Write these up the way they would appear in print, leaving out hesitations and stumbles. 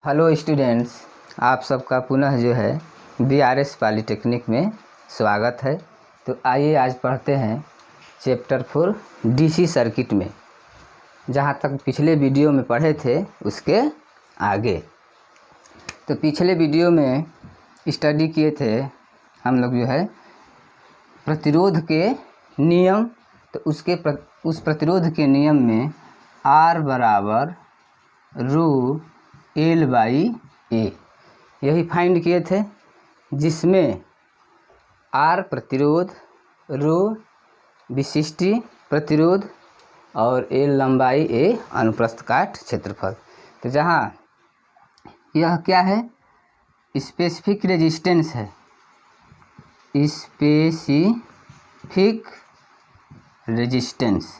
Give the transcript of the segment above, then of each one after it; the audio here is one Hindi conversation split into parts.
हेलो स्टूडेंट्स, आप सबका पुनः जो है बीआरएस पॉलीटेक्निक में स्वागत है। तो आइए आज पढ़ते हैं चैप्टर 4 डीसी सर्किट में। जहाँ तक पिछले वीडियो में पढ़े थे उसके आगे। तो पिछले वीडियो में स्टडी किए थे हम लोग जो है प्रतिरोध के नियम। तो उस प्रतिरोध के नियम में R बराबर रो एल बाई ए यही फाइंड किए थे, जिसमें R प्रतिरोध, रो विशिष्टी प्रतिरोध और एल लंबाई, ए अनुप्रस्थ काट क्षेत्रफल। तो जहाँ यह क्या है, स्पेसिफिक रेजिस्टेंस है, स्पेसिफिक रेजिस्टेंस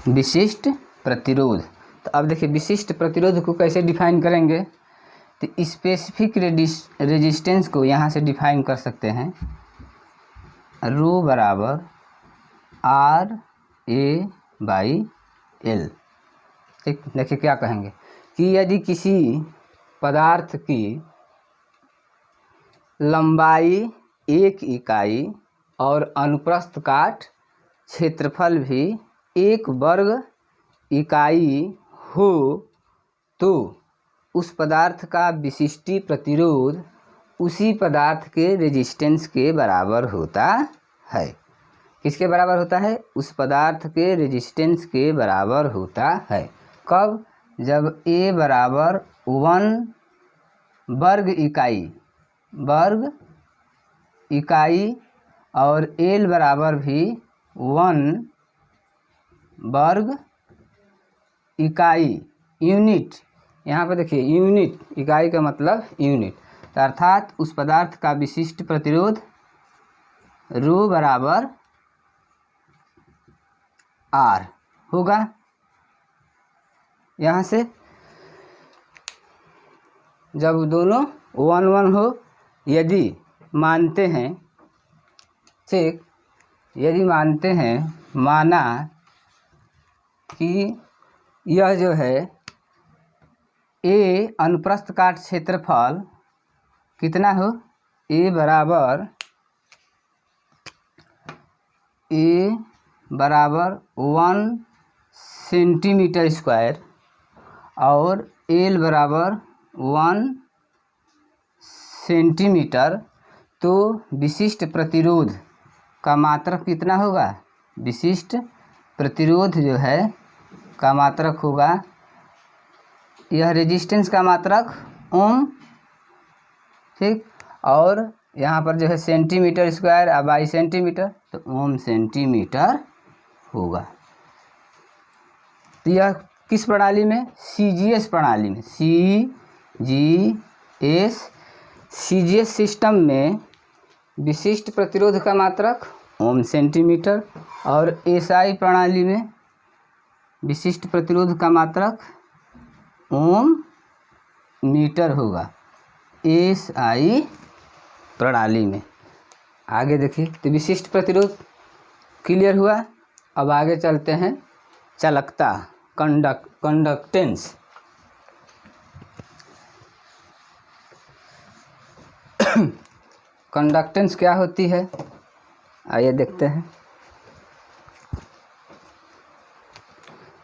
विशिष्ट प्रतिरोध। तो अब देखिए विशिष्ट प्रतिरोध को कैसे डिफाइन करेंगे। तो स्पेसिफिक रेजिस्टेंस को यहाँ से डिफाइन कर सकते हैं, रो बराबर आर ए बाई एल। ठीक, देखिए क्या कहेंगे कि यदि किसी पदार्थ की लंबाई 1 इकाई और अनुप्रस्थ काट क्षेत्रफल भी 1 वर्ग इकाई हो तो उस पदार्थ का विशिष्टी प्रतिरोध उसी पदार्थ के रेजिस्टेंस के बराबर होता है। किसके बराबर होता है? उस पदार्थ के रेजिस्टेंस के बराबर होता है। कब? जब A बराबर 1 वर्ग इकाई और L बराबर भी 1 वर्ग इकाई, यूनिट। यहाँ पर देखिए यूनिट, इकाई का मतलब यूनिट। तो अर्थात उस पदार्थ का विशिष्ट प्रतिरोध रो बराबर R होगा। यहाँ से जब दोनों 1 हो, यदि मानते हैं, ठीक, यदि मानते हैं, माना कि यह जो है A अनुप्रस्थ काट क्षेत्रफल कितना हो, A बराबर 1 सेंटीमीटर स्क्वायर और L बराबर 1 सेंटीमीटर। तो विशिष्ट प्रतिरोध का मात्रक कितना होगा? विशिष्ट प्रतिरोध जो है का मात्रक होगा, यह रेजिस्टेंस का मात्रक ओम, ठीक, और यहाँ पर जो है सेंटीमीटर स्क्वायर बाई सेंटीमीटर, तो ओम सेंटीमीटर होगा। तो यह किस प्रणाली में? CGS प्रणाली में। CGS सिस्टम में विशिष्ट प्रतिरोध का मात्रक ओम सेंटीमीटर, और SI प्रणाली में विशिष्ट प्रतिरोध का मात्रक ओम मीटर होगा। SI प्रणाली में आगे देखिए, तो विशिष्ट प्रतिरोध क्लियर हुआ। अब आगे चलते हैं चालकता, कंडक्टेंस। कंडक्टेंस क्या होती है, आइए देखते हैं।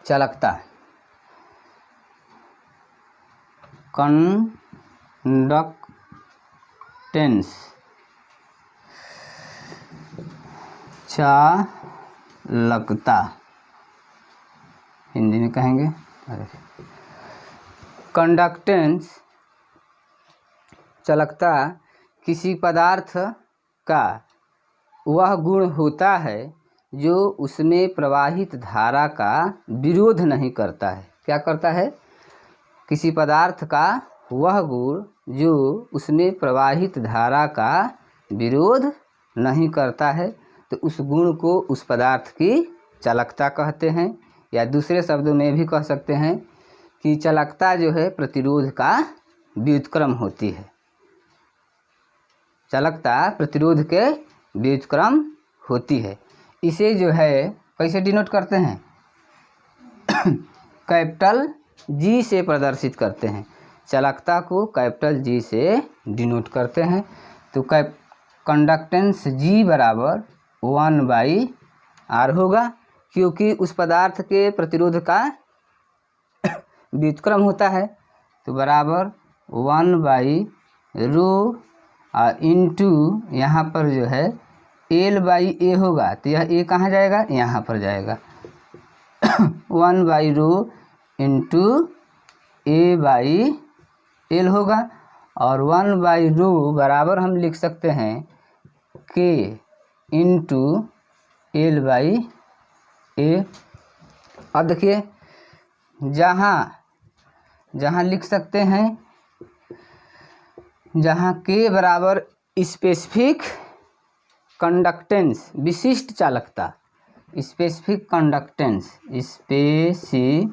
चालकता, कंडक्टेंस, चालकता हिंदी में कहेंगे। कंडक्टेंस, चालकता किसी पदार्थ का वह गुण होता है जो उसमें प्रवाहित धारा का विरोध नहीं करता है। क्या करता है? किसी पदार्थ का वह गुण जो उसमें प्रवाहित धारा का विरोध नहीं करता है, तो उस गुण को उस पदार्थ की चालकता कहते हैं। या दूसरे शब्दों में भी कह सकते हैं कि चालकता जो है प्रतिरोध का व्युत्क्रम होती है। चालकता प्रतिरोध के व्युत्क्रम होती है। इसे जो है कैसे डिनोट करते हैं? कैपिटल जी से प्रदर्शित करते हैं, चालकता को कैपिटल जी से डिनोट करते हैं। तो कंडक्टेंस जी बराबर 1/r होगा, क्योंकि उस पदार्थ के प्रतिरोध का व्युत्क्रम होता है। तो बराबर 1/ρ इंटू यहाँ पर जो है L/A होगा। तो यह A कहाँ जाएगा, यहाँ पर जाएगा। 1/ρ इंटू A/L होगा, और 1/ρ बराबर हम लिख सकते हैं K इंटू L/A। अब देखिए जहाँ लिख सकते हैं, जहाँ K बराबर स्पेसिफिक कंडक्टेंस विशिष्ट चालकता, स्पेसिफिक कंडक्टेंस, स्पेसिफिक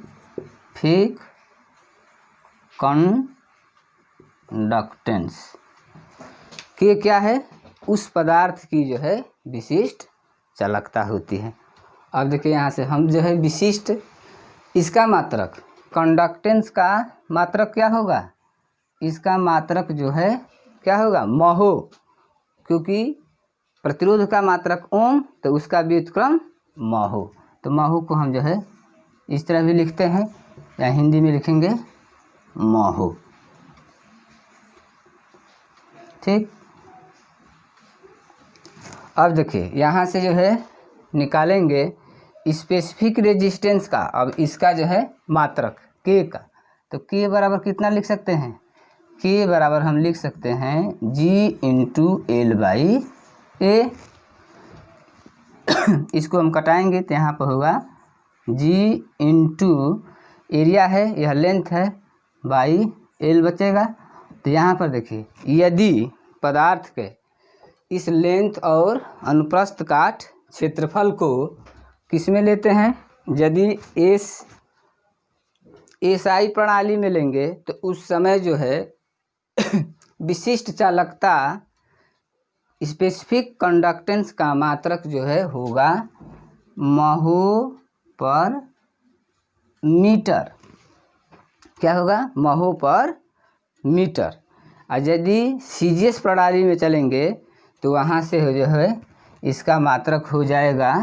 कंडक्टेंस के क्या है, उस पदार्थ की जो है विशिष्ट चालकता होती है। अब देखिए यहाँ से हम जो है विशिष्ट, इसका मात्रक, कंडक्टेंस का मात्रक क्या होगा, इसका मात्रक जो है क्या होगा, महो, क्योंकि प्रतिरोध का मात्रक ओम, तो उसका व्युत्क्रम महो। तो महो को हम जो है इस तरह भी लिखते हैं, या हिंदी में लिखेंगे महो। ठीक। अब देखिए यहाँ से जो है निकालेंगे स्पेसिफिक रेजिस्टेंस का। अब इसका जो है मात्रक के का, तो के बराबर कितना लिख सकते हैं, के बराबर हम लिख सकते हैं G इंटू L/A। इसको हम कटाएंगे तो यहाँ पर होगा G इंटू एरिया है, यह लेंथ है, बाई L बचेगा। तो यहाँ पर देखिए यदि पदार्थ के इस लेंथ और अनुप्रस्थ काट क्षेत्रफल को किस में लेते हैं, यदि SI प्रणाली में लेंगे तो उस समय जो है विशिष्ट चालकता, स्पेसिफिक कंडक्टेंस का मात्रक जो है होगा महो पर मीटर। क्या होगा, महो पर मीटर। और यदि CGS प्रणाली में चलेंगे तो वहाँ से जो है इसका मात्रक हो जाएगा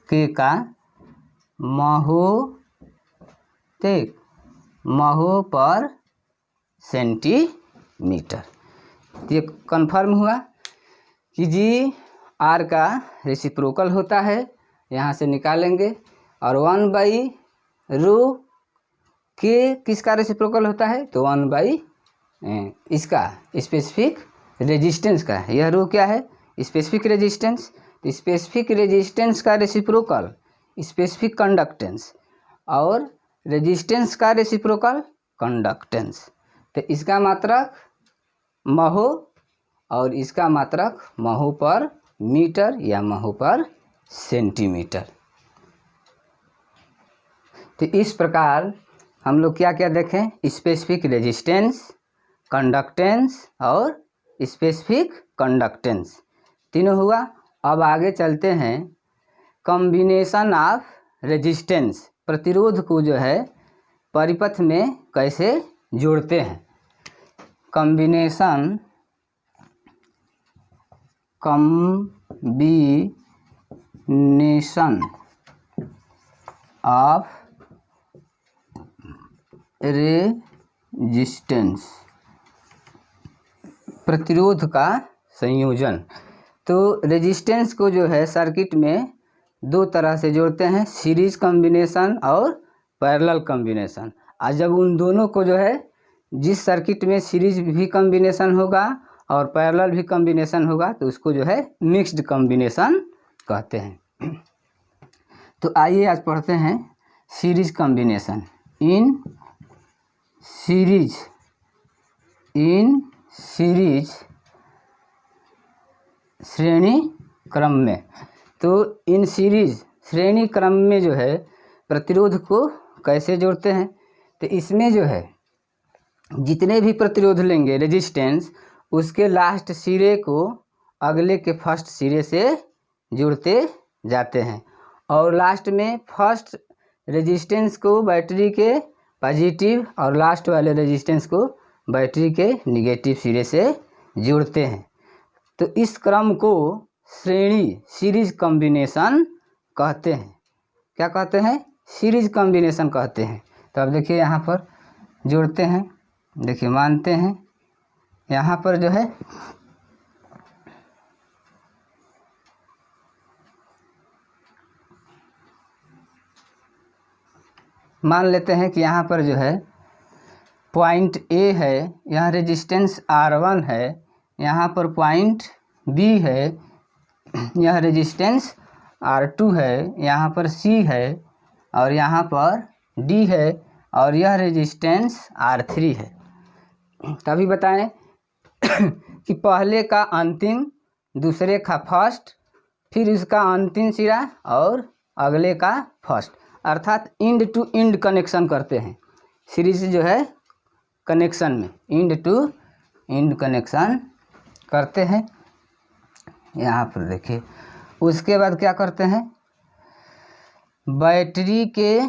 के का महो, ठीक, महो पर सेंटीमीटर। ये कन्फर्म हुआ कि जी आर का रेसिप्रोकल होता है, यहाँ से निकालेंगे। और 1/ρ के किसका रेसिप्रोकल होता है, तो 1/ इसका स्पेसिफिक रेजिस्टेंस का। यह रो क्या है, स्पेसिफिक रेजिस्टेंस। तो स्पेसिफिक रेजिस्टेंस का रेसिप्रोकल स्पेसिफिक कंडक्टेंस, और रेजिस्टेंस का रेसिप्रोकल कंडक्टेंस। तो इसका मात्रक महो और इसका मात्रक महो पर मीटर या महो पर सेंटीमीटर। तो इस प्रकार हम लोग क्या क्या देखें, स्पेसिफिक रेजिस्टेंस, कंडक्टेंस और स्पेसिफिक कंडक्टेंस, तीनों हुआ। अब आगे चलते हैं कॉम्बिनेशन ऑफ रेजिस्टेंस, प्रतिरोध को जो है परिपथ में कैसे जोड़ते हैं। कॉम्बिनेशन ऑफ रेजिस्टेंस, प्रतिरोध का संयोजन। तो रेजिस्टेंस को जो है सर्किट में दो तरह से जोड़ते हैं, सीरीज कॉम्बिनेशन और पैरेलल कॉम्बिनेशन। और जब उन दोनों को जो है, जिस सर्किट में सीरीज भी कॉम्बिनेशन होगा और पैरेलल भी कॉम्बिनेशन होगा, तो उसको जो है मिक्स्ड कॉम्बिनेशन कहते हैं। तो आइए आज पढ़ते हैं सीरीज कॉम्बिनेशन। इन सीरीज श्रेणी क्रम में। तो इन सीरीज श्रेणी क्रम में जो है प्रतिरोध को कैसे जोड़ते हैं, तो इसमें जो है जितने भी प्रतिरोध लेंगे रेजिस्टेंस, उसके लास्ट सिरे को अगले के फर्स्ट सिरे से जुड़ते जाते हैं, और लास्ट में फर्स्ट रेजिस्टेंस को बैटरी के पॉजिटिव और लास्ट वाले रेजिस्टेंस को बैटरी के निगेटिव सिरे से जोड़ते हैं। तो इस क्रम को श्रेणी सीरीज कॉम्बिनेशन कहते हैं। क्या कहते हैं? सीरीज कॉम्बिनेशन कहते हैं। तो अब देखिए यहाँ पर जोड़ते हैं, देखिए मानते हैं यहाँ पर जो है मान लेते हैं कि यहाँ पर जो है पॉइंट ए है, यहाँ रेजिस्टेंस R1 है, यहाँ पर पॉइंट बी है, यह रेजिस्टेंस R2 है, यहाँ पर C है और यहाँ पर D है और यह रेजिस्टेंस R3 है। तभी बताएं कि पहले का अंतिम, दूसरे का फर्स्ट, फिर इसका अंतिम सिरा और अगले का फर्स्ट, अर्थात इंड टू इंड कनेक्शन करते हैं। सीरीज जो है कनेक्शन में इंड टू इंड कनेक्शन करते हैं। यहाँ पर देखिए उसके बाद क्या करते हैं, बैटरी के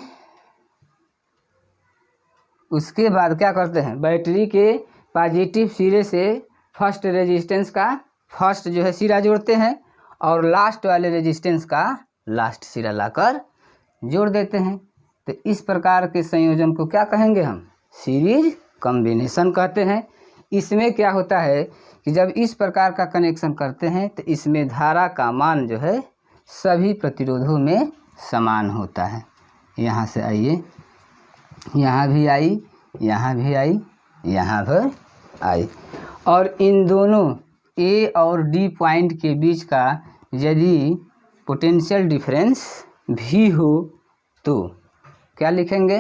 उसके बाद क्या करते हैं, बैटरी के पॉजिटिव सिरे से फर्स्ट रेजिस्टेंस का फर्स्ट जो है सिरा जोड़ते हैं और लास्ट वाले रेजिस्टेंस का लास्ट सिरा लाकर जोड़ देते हैं। तो इस प्रकार के संयोजन को क्या कहेंगे हम? सीरीज कॉम्बिनेशन कहते हैं। इसमें क्या होता है कि जब इस प्रकार का कनेक्शन करते हैं तो इसमें धारा का मान जो है सभी प्रतिरोधों में समान होता है। यहाँ से आइए, यहाँ भी आई, यहाँ भी आई, यहाँ पर आई, और इन दोनों ए और डी पॉइंट के बीच का यदि पोटेंशियल डिफरेंस भी हो तो क्या लिखेंगे?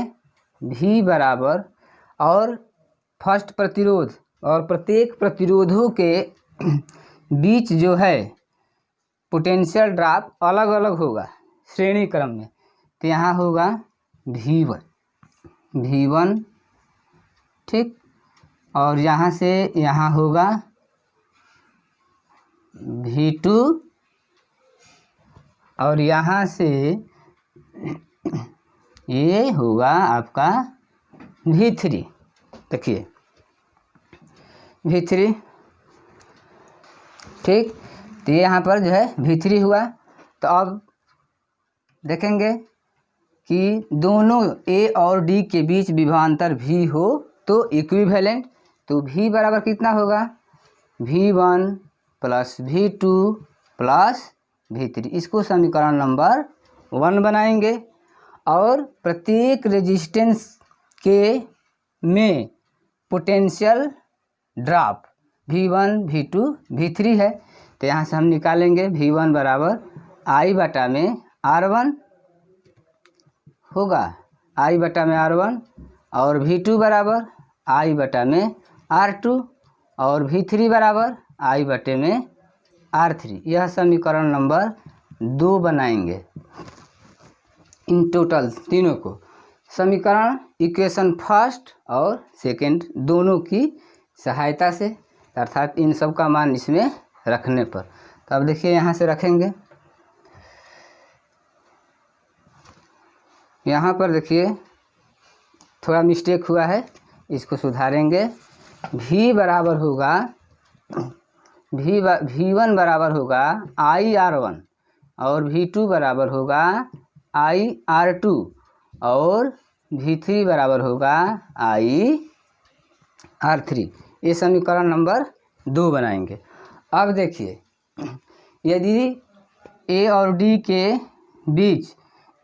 V बराबर, और फर्स्ट प्रतिरोध और प्रत्येक प्रतिरोधों के बीच जो है पोटेंशियल ड्रॉप अलग अलग होगा श्रेणी क्रम में। तो यहाँ होगा V1 ठीक, और यहाँ से यहाँ होगा V2 और यहाँ से ये होगा आपका V3। देखिए V3 ठीक, तो ये यहाँ पर जो है V3 हुआ। तो अब देखेंगे कि दोनों A और D के बीच विभवांतर V हो तो इक्विवेलेंट, तो V बराबर कितना होगा? V1 plus V2 plus V3। इसको समीकरण नंबर 1 बनाएंगे और प्रत्येक रेजिस्टेंस के में potential drop V1 V2 V3 है। तो यहाँ से हम निकालेंगे V1 बराबर I बटा में R1 होगा, I बटा में R1, और V2 बराबर I बटा में R2 और V3 बराबर I बटे में R3। यह समीकरण नंबर 2 बनाएंगे। इन टोटल तीनों को समीकरण इक्वेशन फर्स्ट और सेकंड दोनों की सहायता से, अर्थात इन सब का मान इसमें रखने पर। तो अब देखिए यहाँ से रखेंगे, यहाँ पर देखिए थोड़ा मिस्टेक हुआ है, इसको सुधारेंगे। V बराबर होगा V1 बराबर होगा IR1 और V2 बराबर होगा IR2 और V3 बराबर होगा IR3। ये समीकरण नंबर 2 बनाएंगे। अब देखिए यदि A और D के बीच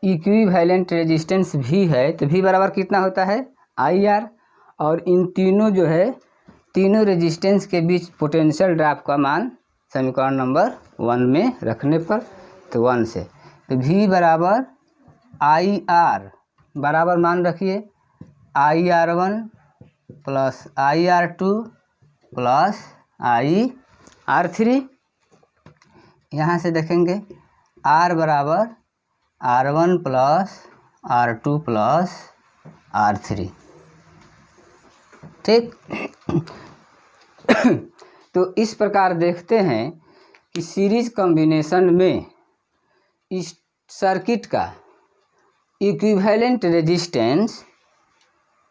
इक्विवेलेंट रेजिस्टेंस V है तो V बराबर कितना होता है? IR, और इन तीनों जो है तीनों रेजिस्टेंस के बीच पोटेंशियल ड्रॉप का मान समीकरण नंबर 1 में रखने पर, तो 1 से तो V बराबर IR बराबर मान रखिए IR1 plus IR2 plus IR3। यहाँ से देखेंगे R बराबर R1 plus R2 plus R3 ठीक। तो इस प्रकार देखते हैं कि सीरीज कॉम्बिनेशन में इस सर्किट का इक्विवेलेंट रेजिस्टेंस,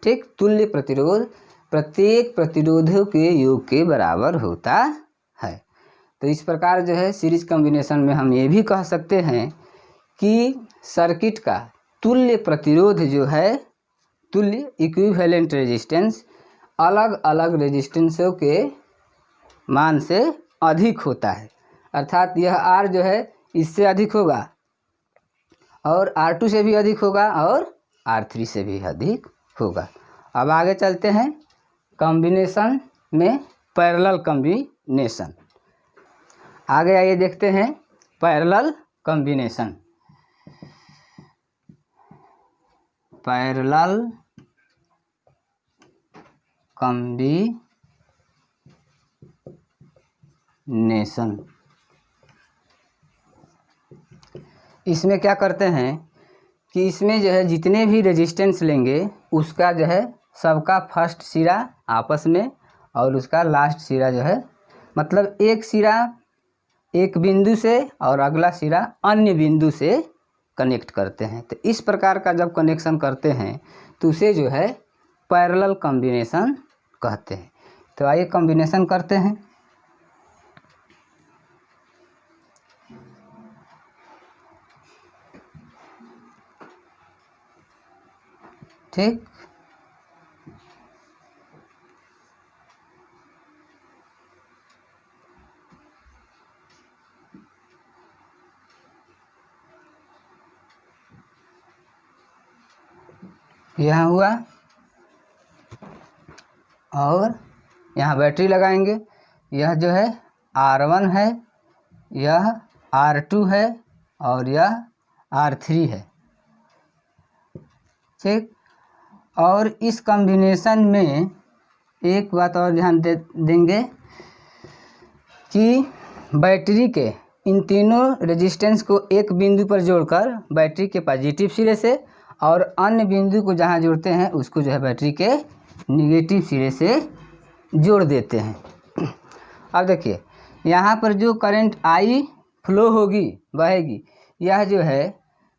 ठीक, तुल्य प्रतिरोध प्रत्येक प्रतिरोधों के योग के बराबर होता है। तो इस प्रकार जो है सीरीज कॉम्बिनेशन में हम ये भी कह सकते हैं कि सर्किट का तुल्य प्रतिरोध जो है, तुल्य इक्विवेलेंट रेजिस्टेंस अलग अलग रेजिस्टेंसों के मान से अधिक होता है। अर्थात यह R जो है इससे अधिक होगा और R2 से भी अधिक होगा और R3 से भी अधिक होगा। अब आगे चलते हैं कॉम्बिनेशन में, पैरेलल कॉम्बिनेशन। आगे आइए देखते हैं पैरेलल कॉम्बिनेशन। पैरेलल कॉम्बिनेशन, इसमें क्या करते हैं कि इसमें जो है जितने भी रेजिस्टेंस लेंगे उसका जो है सबका फर्स्ट सिरा आपस में और उसका लास्ट सिरा जो है, मतलब एक सिरा एक बिंदु से और अगला सिरा अन्य बिंदु से कनेक्ट करते हैं। तो इस प्रकार का जब कनेक्शन करते हैं तो उसे जो है पैरेलल कॉम्बिनेशन कहते हैं। तो आइए कॉम्बिनेशन करते हैं। ठीक, यहाँ हुआ और यहाँ बैटरी लगाएंगे। यह जो है R1 है, यह R2 है और यह R3 है, ठीक। और इस कॉम्बिनेशन में एक बात और ध्यान देंगे कि बैटरी के इन तीनों रेजिस्टेंस को एक बिंदु पर जोड़कर बैटरी के पॉजिटिव सिरे से और अन्य बिंदु को जहाँ जोड़ते हैं उसको जो है बैटरी के निगेटिव सिरे से जोड़ देते हैं। अब देखिए यहाँ पर जो करंट I फ्लो होगी, बहेगी, यह जो है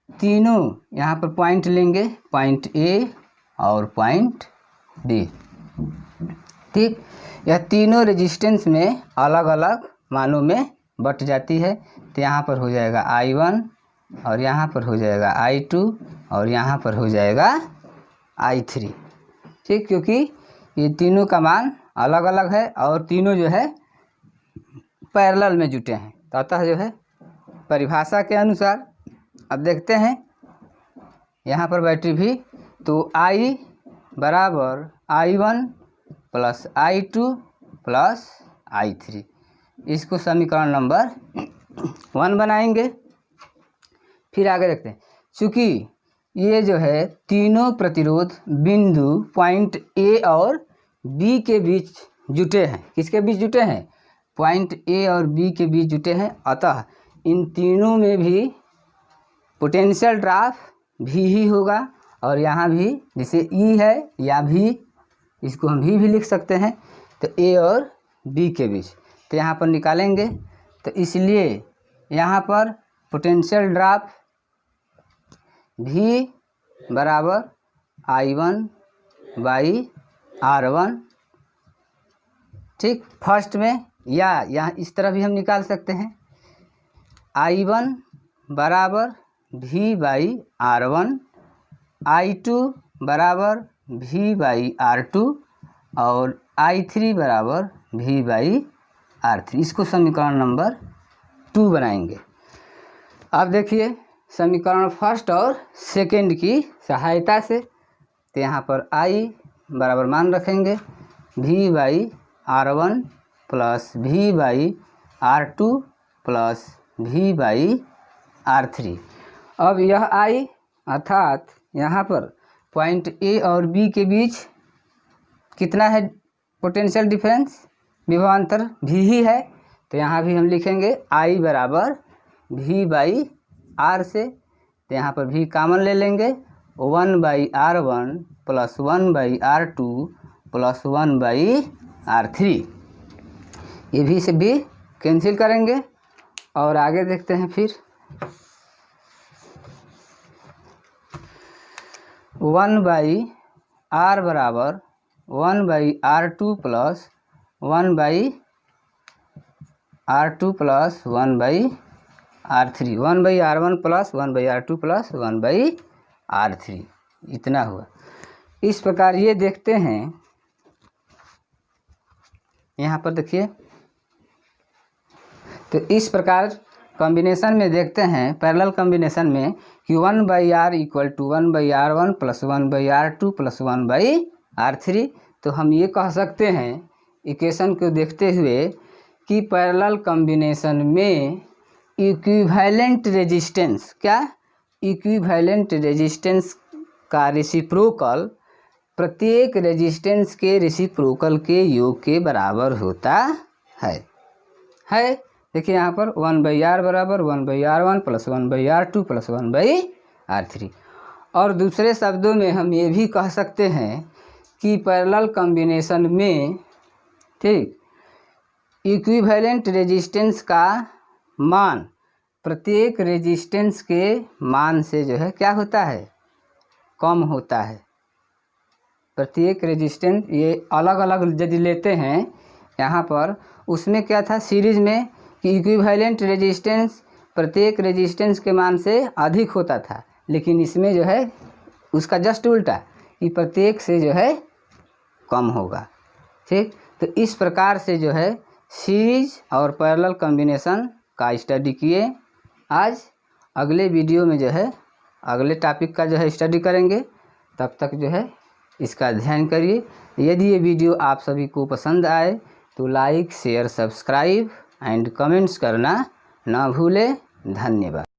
तीनों यहाँ पर पॉइंट लेंगे, पॉइंट A और पॉइंट D, ठीक। यह तीनों रेजिस्टेंस में अलग अलग मानों में बट जाती है। तो यहाँ पर हो जाएगा I1 और यहाँ पर हो जाएगा I2 और यहाँ पर हो जाएगा I3, ठीक, क्योंकि ये तीनों का मान अलग अलग है और तीनों जो है पैरेलल में जुटे हैं। तो अतः जो है परिभाषा के अनुसार अब देखते हैं यहाँ पर बैटरी भी, तो I बराबर I1 plus I2 plus I3, इसको समीकरण नंबर 1 बनाएंगे। फिर आगे देखते हैं, चूँकि ये जो है तीनों प्रतिरोध बिंदु पॉइंट A और B के बीच जुटे हैं। किसके बीच जुटे हैं? पॉइंट A और B के बीच जुटे हैं। अतः इन तीनों में भी पोटेंशियल ड्रॉप भी ही होगा और यहाँ भी जैसे E है या भी, इसको हम भी लिख सकते हैं। तो A और B के बीच, तो यहाँ पर निकालेंगे। तो इसलिए यहाँ पर पोटेंशियल ड्रॉप भी बराबर I1 बाई R1, ठीक। फर्स्ट में या यहाँ इस तरह भी हम निकाल सकते हैं, I1 बराबर V बाई R1, I2 बराबर V बाई R2 और I3 बराबर V बाई R3। इसको समीकरण नंबर 2 बनाएंगे। अब देखिए समीकरण फर्स्ट और सेकंड की सहायता से, तो यहाँ पर I बराबर मान रखेंगे V by R1 plus V by R2 plus V by R3। अब यह I अर्थात यहाँ पर पॉइंट A और B के बीच कितना है पोटेंशियल डिफरेंस, विभवांतर V ही है। तो यहाँ भी हम लिखेंगे I बराबर V बाई R से, तो यहाँ पर V कॉमन ले लेंगे, 1 by R1 plus 1 by R2 plus 1 by R3। ये भी से भी कैंसिल करेंगे और आगे देखते हैं। फिर 1/r बराबर 1/r2 plus 1/r2 plus 1/r3, 1/r1 plus 1/r2 plus 1/r3 इतना हुआ। इस प्रकार ये देखते हैं, यहाँ पर देखिए, तो इस प्रकार कॉम्बिनेशन में देखते हैं, पैरेलल कॉम्बिनेशन में कि 1/r equal to 1/r1 plus 1/r2 plus 1/r3। तो हम ये कह सकते हैं इक्वेशन को देखते हुए कि पैरेलल कॉम्बिनेशन में इक्विवेलेंट रेजिस्टेंस, क्या, इक्विवेलेंट रेजिस्टेंस का रेसिप्रोकल प्रत्येक रेजिस्टेंस के रेसिप्रोकल के योग के बराबर होता है। देखिए यहाँ पर 1/r बराबर 1/r1 plus 1/r2 plus 1/r3। और दूसरे शब्दों में हम ये भी कह सकते हैं कि पैरेलल कॉम्बिनेशन में, ठीक, इक्विवेलेंट रेजिस्टेंस का मान प्रत्येक रेजिस्टेंस के मान से जो है क्या होता है, कम होता है। प्रत्येक रेजिस्टेंस, ये अलग अलग यदि लेते हैं यहाँ पर, उसमें क्या था सीरीज में कि इक्विवेलेंट रेजिस्टेंस प्रत्येक रेजिस्टेंस के मान से अधिक होता था, लेकिन इसमें जो है उसका जस्ट उल्टा, कि प्रत्येक से जो है कम होगा। ठीक, तो इस प्रकार से जो है सीरीज और पैरेलल कॉम्बिनेशन का स्टडी किए। आज अगले वीडियो में जो है अगले टॉपिक का जो है स्टडी करेंगे, तब तक जो है इसका अध्ययन करिए। यदि ये वीडियो आप सभी को पसंद आए तो like, share, subscribe and comments करना ना भूलें। धन्यवाद।